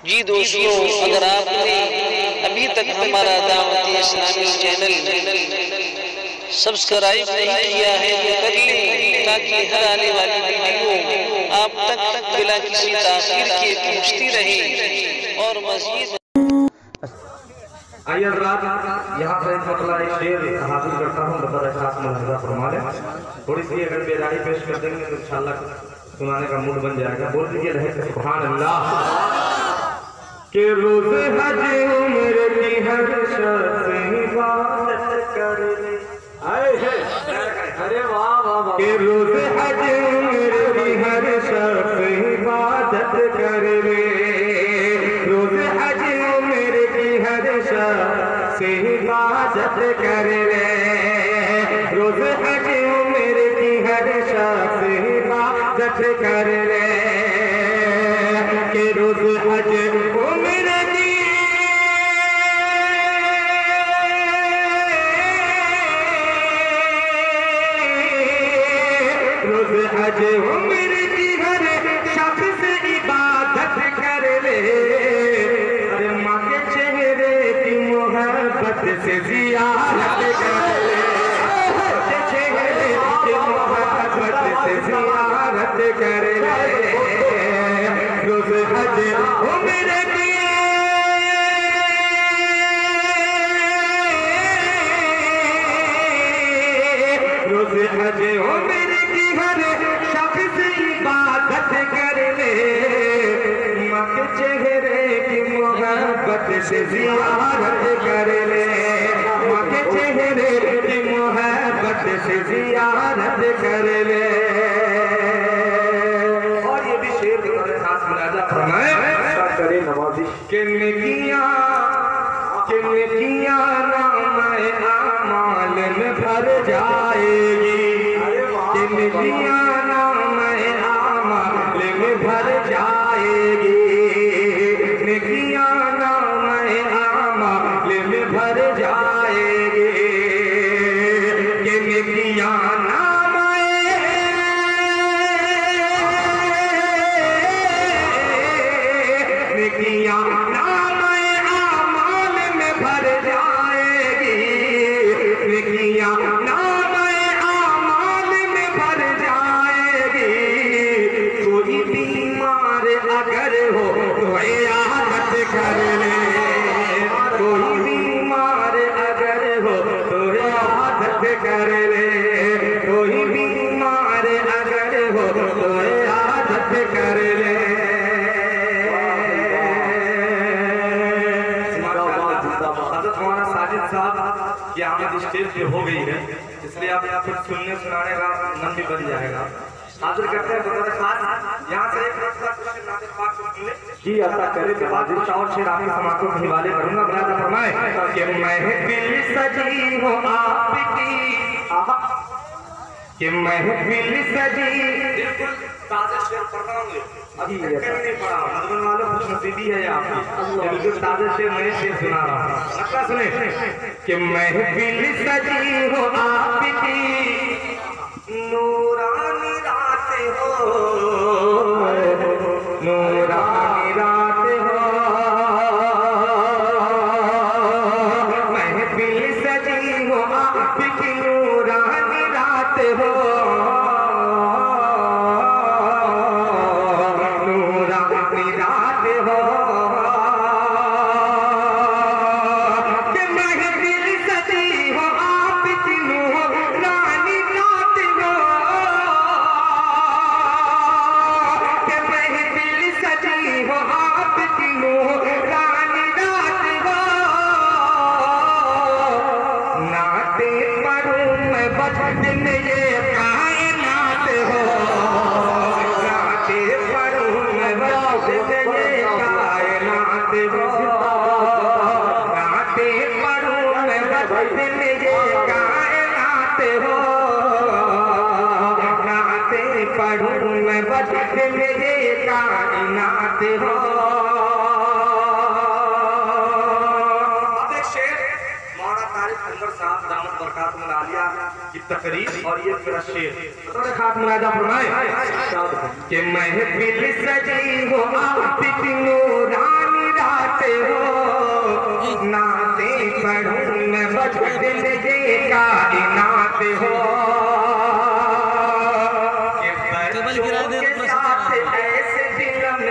जी दोस्तों, अगर आपने अभी तक हमारा दावत इस्लामी चैनल सब्सक्राइब नहीं किया है तो कर लें, ताकि हर आने वाली वीडियो आप तक बिना किसी ताखीर के पहुंचती रहे और मज़ीद। आइए रात यहाँ से एक शेर हासिल करता हूँ, थोड़ी सी अगर बेदारी पेश कर देंगे तो इंशाल्लाह सुनाने का मूड बन जाएगा। बोल दीजिए रहे सुभान अल्लाह। के रोज हज उम्र की हर शर्त इबादत कर ले, अरे वाह वाह, के रोज हज उम्र की हर शर्त इबादत कर ले, रोज हज उम्र की हर शर्त इबादत कर ले, रोज हज उम्र की हर शर्त इबादत कर ले, के रोज हज हज उम्र की हर शख्स इबादत कर ले, अरे माँ के चेहरे की मोहब्बत से ज़ियारत कर ले, चेहरे की मोहब्बत से ज़ियारत कर ले, रोज़ हज उम्र की, रोज़ हज उम्र हर शख्स इबादत कर ले, माँ के चेहरे की मोहब्बत से ज़ियारत कर ले, माँ के चेहरे की मोहब्बत से ज़ियारत कर ले। और ये भी शेर तुम्हारे खास मुलाजा फरमाए करे नवाज़िश के नेकियां नामे आमाल में भर जाएगी, नेकियां नामे आमाल में भर जाएगी, नेकियां नामे आमाल में भर जाएगी, ये नेकियां नेकियां नामे आमाल में भर जाएगी, नेकियां अगर हो तो इयादत कर ले, कोई बीमार अगर हो तो इयादत कर ले, कोई बीमार अगर हो तो इयादत कर ले। हमारा साजिद साहब की आमद स्टेज पे हो गई है, इसलिए आप कुछ सुनने सुनाने का मन भी बन जाएगा। हाजिर करते हैं यहाँ से जी अल्लाह करे के बाद और शेर आपके समातों के हवाले करूंगा। बयान फरमाए कि महफिल सजी हो आपकी, कि महफिल सजी, बिल्कुल ताज़ा शेर पढ़ रहा हूँ अभी, नहीं पढ़ा मधुबन वालों कुछ नसीबी है आपकी, बिल्कुल ताज़ा शेर नए शेर सुना रहा हूँ, अच्छा सुने कि महफिल सजी हो आपकी, नूरानी रात हो, नूरानी रात हो, महफिल सजी हो आपकी, नूरानी रात हो, नूरानी रात हो, महफिल सजी हो आपकी, नूरानी रात हो, हो आपकी नूरानी रात हो, नाते पढ़ूं मैं बचपन ये कायनात हो, नाते पढ़ूं मैं बचपन ये कायनात हो, नाते पढ़ूं मैं बचपन ये कायनात हो, नाते पढ़ूं मैं बचपन ये कायनात हो। अब एक शेर मौलाना तारिक अनवर साहब दामत बरकातुहुल आलिया की तकरीर और ये मेरा शेर तो खात मुलाजा फरमाए कि महफिल सजी हो आपकी नूरानी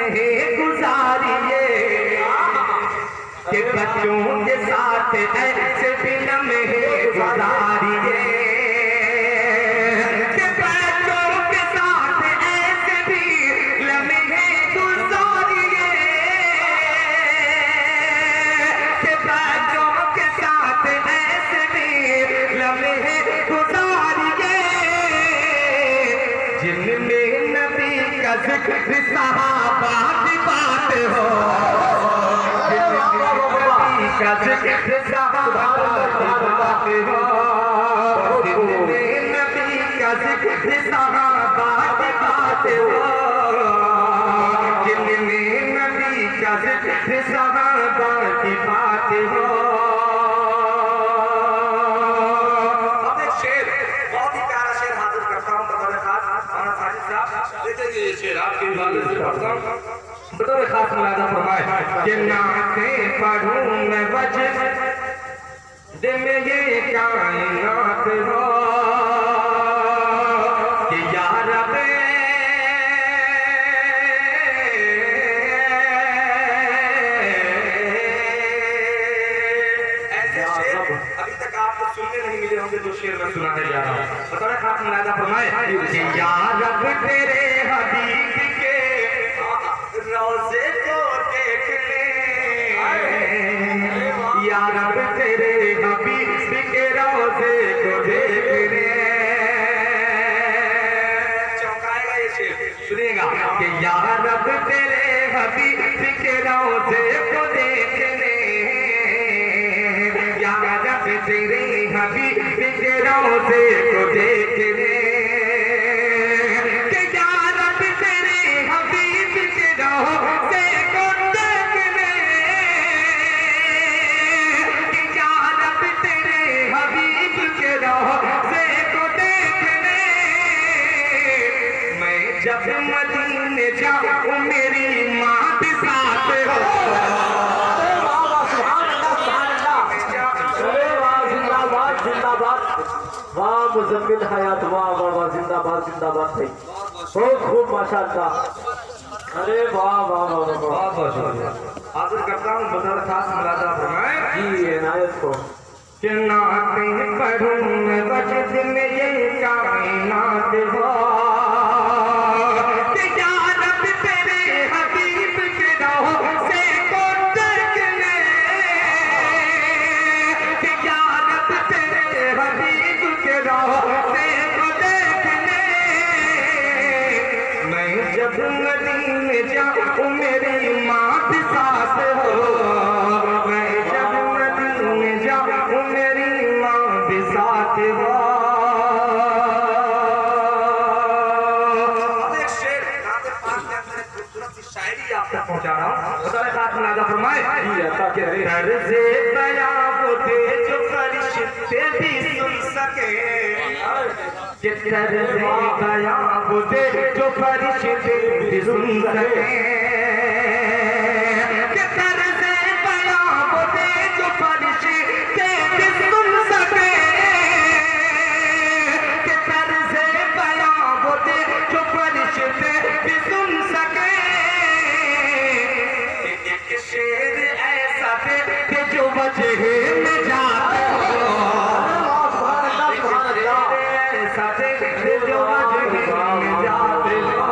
लम्हे गुजारिए कि बच्चों के साथ ऐसे भी लम्हे गुजारिए, कि बच्चों के साथ ऐसे भी लम्हे गुजारिए, कि बच्चों के साथ ऐसे भी लम्हे गुजारिए जिनमें नबी का जिक्र सहाबा की बात हो, का जिक्र सहाबा की बात हो, जिनमें नबी का जिक्र सहाबा की बात हो, जिनमें नबी का जिक्र सहाबा की बात हो। अब एक शेर, बहुत ही प्यारा शेर हाजिर करता हूँ बतौर खास। देखिए ये शेर आपके वाले से पढ़ता हूँ बतौर खास मुलाजा फरमाए कि नाते पढ़ूं मैं वजह दिल में ये कायनात हो कि या रब ऐसे शेर अभी तक आपको सुनने नहीं मिले होंगे जो शेर मैं सुनाने जा रहा हूँ। बतौर खास मुलाजा फरमाए कि या रब तेरे हबीब के रोज़े को देखने, या रब तेरे हबीब के रोज़े को देखने, चौंकाएगा ये शेर, सुनिएगा कि या रब तेरे हबीब के रोज़े को देखने, या रब तेरे हबीब के रोज़े को देखने, जब मदीने जाऊं मेरी माँ भी साथ हो। वाह मुजम्मिल हयात, वाह वाह वाह, जिंदाबाद जिंदाबाद भाई, बहुत खूब माशाअल्लाह। अरे वाह वाह वाह वाह, बहुत बहुत शुक्रिया। हाजिर करता हूँ बतौर खास मुलाजा फरमाए जी इनायत को कि नाते पढ़ूं मैं वजद में ये कायनात हो, कि या रब तेरे हबीब के रोज़े को देखने, कि या रब तेरे हबीब के रोज़े को देखने, मैं जब मदीने जाऊं मेरी माँ भी साथ हो, मैं जब मदीने जाऊं मेरी माँ भी साथ हो। अब एक शेर नाते पाक के अंदर एक खूबसूरत सी शायरी आप तक पहुंचा रहा हूँ। बतौर खास मुलाजा फरमाए तर्ज़े बयां वो दे जो फरिश्ते भी सुन सके, कि तर्ज़े बयां वो दे जो फरिश्ते भी सुन सके, कि तर्ज़े बयां वो दे जो फरिश्ते भी सुन सके, कि तर्ज़े बयां वो दे जो फरिश्ते भी सुन सके, एक शेर ऐसा दे कि जो वजह में जाते हो, ऐसा दे कि जो वजह में जाते हो,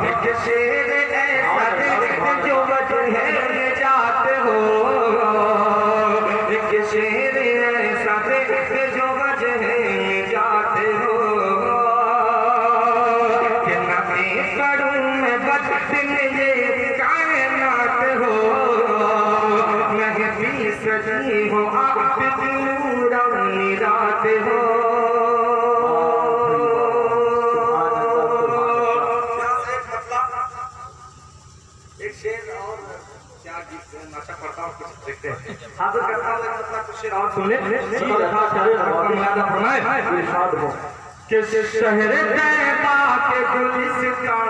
एक शेर ऐसा दे कि जो वजह में जाते हो, एक शेर ऐसा दे कि जो वजह में जाते हो, कि नबी पढ़ूं मैं वजद में ये कायनात हो, महफी सजी हो आप नूरानी रात हो। एक शेर और क्या गीत नाचा पड़ता हूँ कुछ देखते हैं। हाजिर करता हूँ कुछ शेर और सुने कि शहर तैयबा के गुलिस्तान